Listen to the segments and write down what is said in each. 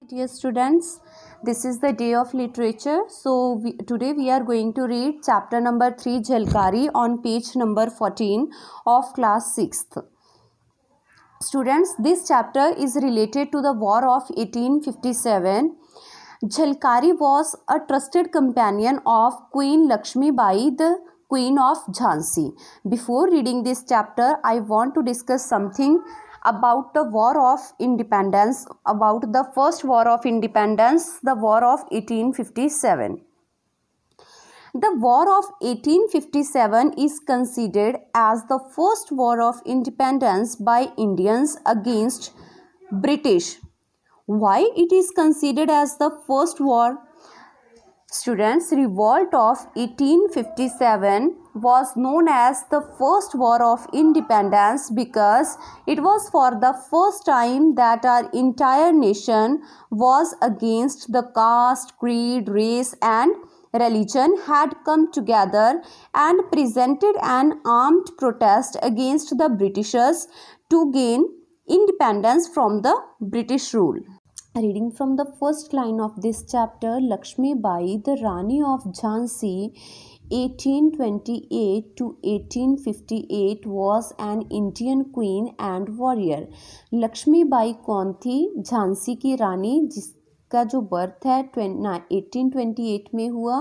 Dear students, this is the day of literature. So today we are going to read chapter number 3 Jhalkari on page number 14 of class 6th. Students, this chapter is related to the war of 1857. Jhalkari was a trusted companion of Queen Lakshmi Bai, the Queen of Jhansi. Before reading this chapter, I want to discuss something about the war of independence, about the first war of independence, the war of 1857. The war of 1857 is considered as the first war of independence by Indians against British. Why it is considered as the first war? Students, revolt of 1857 was known as the first war of independence because it was for the first time that our entire nation was against the caste, creed, race and religion had come together and presented an armed protest against the Britishers to gain independence from the British rule. Reading from the first line of this chapter, Lakshmi Bai, the Rani of Jhansi, 1828 to 1858 was an Indian queen and warrior. Lakshmi Bai कौन थी? झांसी की रानी, जिसका जो birth है 1828 में हुआ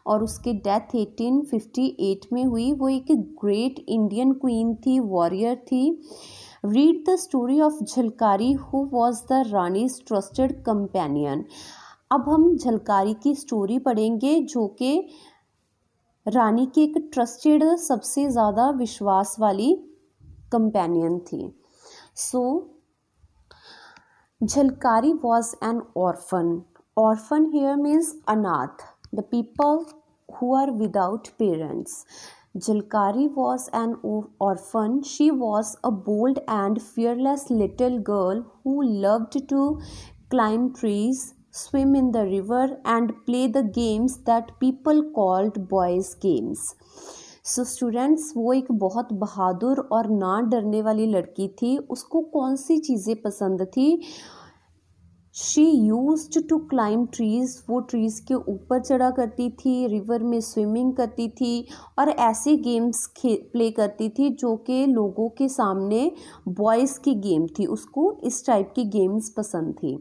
और उसकी डेथ 1858 में हुई. वो एक ग्रेट इंडियन क्वीन थी, वॉरियर थी. Read the story of Jhalkari, who was the Rani's trusted companion. अब हम झलकारी की स्टोरी पढ़ेंगे जो कि रानी की एक ट्रस्टेड, सबसे ज़्यादा विश्वास वाली कंपेनियन थी. So Jhalkari was an orphan. Orphan here means अनाथ, the people who are without parents. Jhalkari was an orphan. She was a bold and fearless little girl who loved to climb trees, swim in the river and play the games that people called boys games. So students, वो एक बहुत बहादुर और ना डरने वाली लड़की थी. उसको कौन सी चीज़ें पसंद थी? She used to climb trees. वो ट्रीज़ के ऊपर चढ़ा करती थी, रिवर में स्विमिंग करती थी और ऐसे गेम्स प्ले करती थी जो कि लोगों के सामने बॉयज़ की गेम थी. उसको इस टाइप की गेम्स पसंद थी.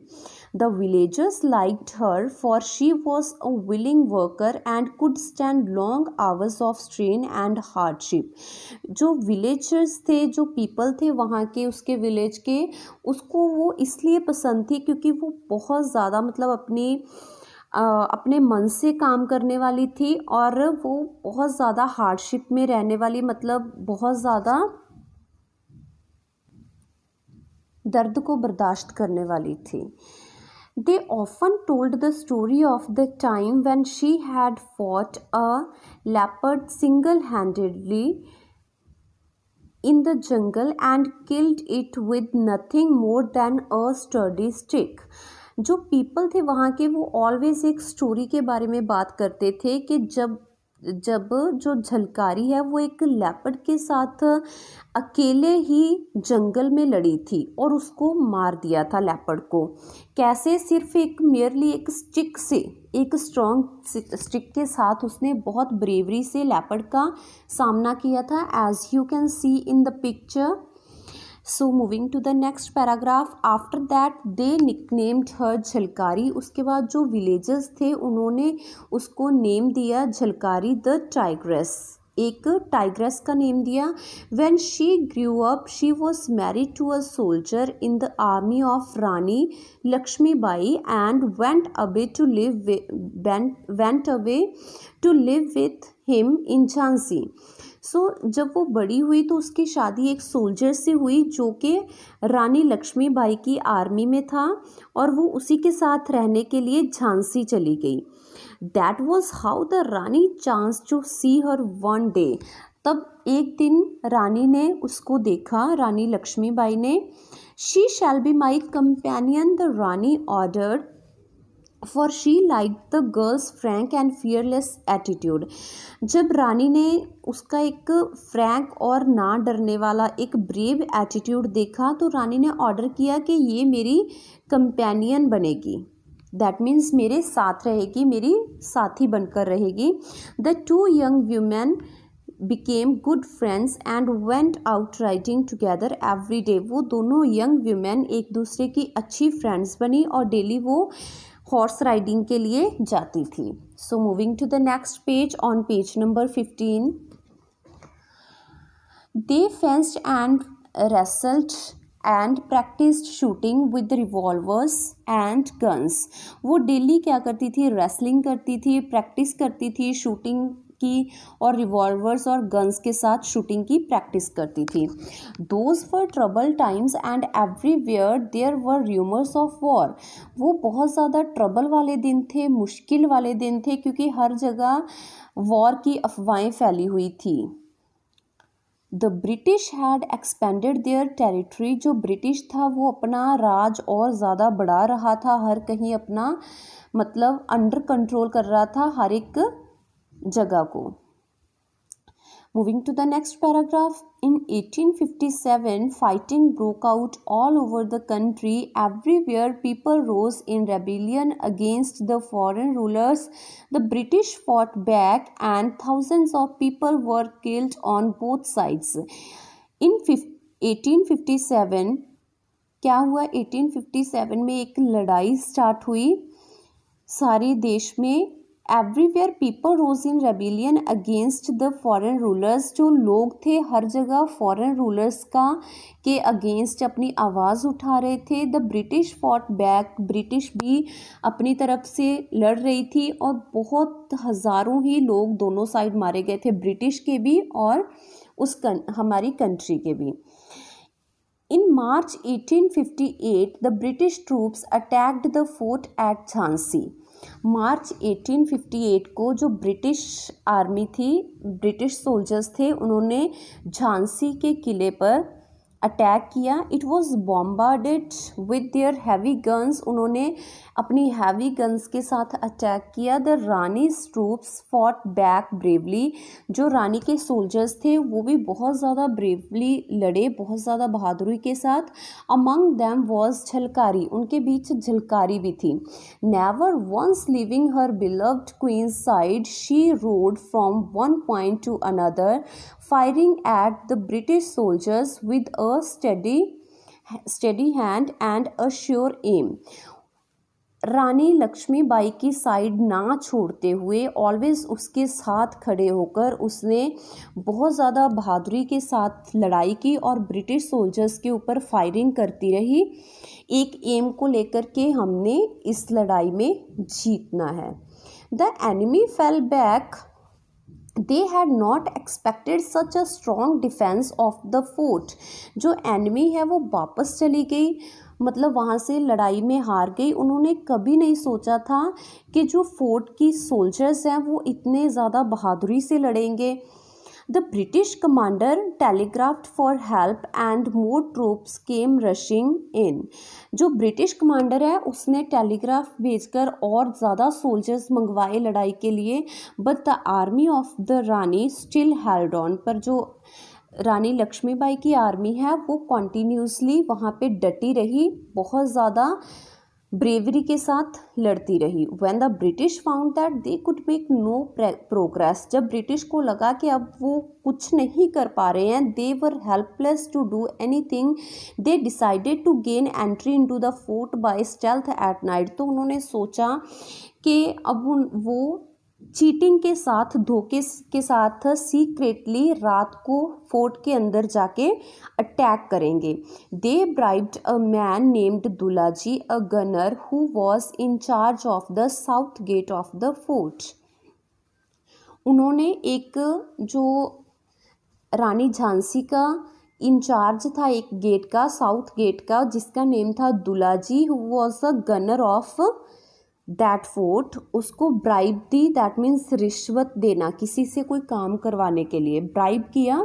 The villagers liked her for she was a willing worker and could stand long hours of strain and hardship. जो विलेजर्स थे, जो पीपल थे वहाँ के, उसके विलेज के, उसको वो इसलिए पसंद थी क्योंकि वो बहुत ज़्यादा मतलब अपने मन से काम करने वाली थी और वो बहुत ज़्यादा हार्डशिप में रहने वाली, मतलब बहुत ज़्यादा दर्द को बर्दाश्त करने वाली थी. They often told the story of the time when she had fought a leopard single-handedly in the jungle and killed it with nothing more than a sturdy stick. जो पीपल थे वहाँ के, वो ऑलवेज एक स्टोरी के बारे में बात करते थे कि जब जो झलकारी है वो एक लेपर्ड के साथ अकेले ही जंगल में लड़ी थी और उसको मार दिया था लेपर्ड को. कैसे? सिर्फ एक मेयरली एक स्टिक से, एक स्ट्रॉन्ग स्टिक के साथ उसने बहुत ब्रेवरी से लेपर्ड का सामना किया था, as you can see in the picture. So moving to the next paragraph, after that they nicknamed her Jhalkari. उसके बाद जो विलेजर्स थे उन्होंने उसको नेम दिया झलकारी द टाइग्रेस, एक टाइग्रेस का नेम दिया. When she grew up, she was married to a soldier in the army of Rani Lakshmi Bai and went away to live with him in Jhansi. सो जब वो बड़ी हुई तो उसकी शादी एक सोल्जर से हुई जो कि रानी लक्ष्मी बाई की आर्मी में था और वो उसी के साथ रहने के लिए झांसी चली गई. That was how the Rani chance to see her one day. तब एक दिन रानी ने उसको देखा, रानी लक्ष्मी बाई ने. She shall be my companion, the Rani ordered. For she like the girls frank and fearless attitude. जब रानी ने उसका एक फ्रैंक और ना डरने वाला एक ब्रेव एटीट्यूड देखा तो रानी ने ऑर्डर किया कि ये मेरी कंपेनियन बनेगी, दैट मीन्स मेरे साथ रहेगी, मेरी साथी बनकर रहेगी। The two young women became good friends and went out riding together every day। वो दोनों यंग वुमेन एक दूसरे की अच्छी फ्रेंड्स बनी और डेली वो हॉर्स राइडिंग के लिए जाती थी। So moving to the next page, on page number 15, they fenced and wrestled and practiced shooting with revolvers and guns। वो डेली क्या करती थी, रेसलिंग करती थी, प्रैक्टिस करती थी शूटिंग की और रिवॉल्वर्स और गन्स के साथ शूटिंग की प्रैक्टिस करती थी। Those were trouble times and everywhere there were rumours of war. वो बहुत ज़्यादा ट्रबल वाले दिन थे, मुश्किल वाले दिन थे, क्योंकि हर जगह वॉर की अफवाहें फैली हुई थी। The British had expanded their territory. जो ब्रिटिश था वो अपना राज और ज़्यादा बढ़ा रहा था, हर कहीं अपना मतलब अंडर कंट्रोल कर रहा था हर एक जगह को। Moving to the next paragraph, in 1857 fighting broke out all over the country. Everywhere people rose in rebellion against the foreign rulers. The British fought back and thousands of people were killed on both sides. In 1857 क्या हुआ, 1857 में एक लड़ाई start हुई सारे देश में। Everywhere people rose in rebellion against the foreign rulers. जो लोग थे हर जगह फॉरेन रूलर्स का के अगेंस्ट अपनी आवाज़ उठा रहे थे। The British fought back, British भी अपनी तरफ से लड़ रही थी और बहुत हज़ारों ही लोग दोनों साइड मारे गए थे, ब्रिटिश के भी और हमारी कंट्री के भी। In March 1858, the British troops attacked the fort at Jhansi. मार्च 1858 को जो ब्रिटिश आर्मी थी, ब्रिटिश सोल्जर्स थे, उन्होंने झांसी के किले पर अटैक किया। It was bombarded with their heavy guns. उन्होंने अपनी हैवी गन्स के साथ अटैक किया। The Rani's troops fought back bravely. जो रानी के सोल्जर्स थे वो भी बहुत ज़्यादा ब्रेवली लड़े, बहुत ज़्यादा बहादुरी के साथ। Among them was Jhalkari. उनके बीच झलकारी भी थी। Never once leaving her beloved queen's side, she rode from one point to another, firing at the British soldiers with a steady hand and a sure aim। रानी लक्ष्मीबाई की साइड ना छोड़ते हुए, always उसके साथ खड़े होकर उसने बहुत ज़्यादा बहादुरी के साथ लड़ाई की और ब्रिटिश सोल्जर्स के ऊपर फायरिंग करती रही, एक एम को लेकर के हमने इस लड़ाई में जीतना है। The enemy fell back. They had not expected such a strong defense of the fort। जो एनिमी है वो वापस चली गई, मतलब वहाँ से लड़ाई में हार गई। उन्होंने कभी नहीं सोचा था कि जो फोर्ट की सोल्जर्स हैं वो इतने ज़्यादा बहादुरी से लड़ेंगे। The British commander telegraphed for help and more troops came rushing in. जो ब्रिटिश कमांडर है उसने टेलीग्राफ भेजकर और ज़्यादा सोल्जर्स मंगवाए लड़ाई के लिए। But the army of the Rani still held on. पर जो रानी लक्ष्मीबाई की आर्मी है वो कॉन्टीन्यूसली वहाँ पे डटी रही, बहुत ज़्यादा ब्रेवरी के साथ लड़ती रही। When the British found that they could make no progress. जब ब्रिटिश को लगा कि अब वो कुछ नहीं कर पा रहे हैं, they were helpless to do anything, they decided to gain entry into the fort by stealth at night. तो उन्होंने सोचा कि अब वो चीटिंग के साथ, धोखे के साथ सीक्रेटली रात को फोर्ट के अंदर जाके अटैक करेंगे। They bribed a man named Dulaji, a gunner who was in charge of the south gate of the fort. उन्होंने एक जो रानी झांसी का इंचार्ज था एक गेट का, साउथ गेट का, जिसका नेम था Dulaji, who was a gunner of that fort, उसको ब्राइब दी, दैट मीन्स रिश्वत देना, किसी से कोई काम करवाने के लिए ब्राइब किया।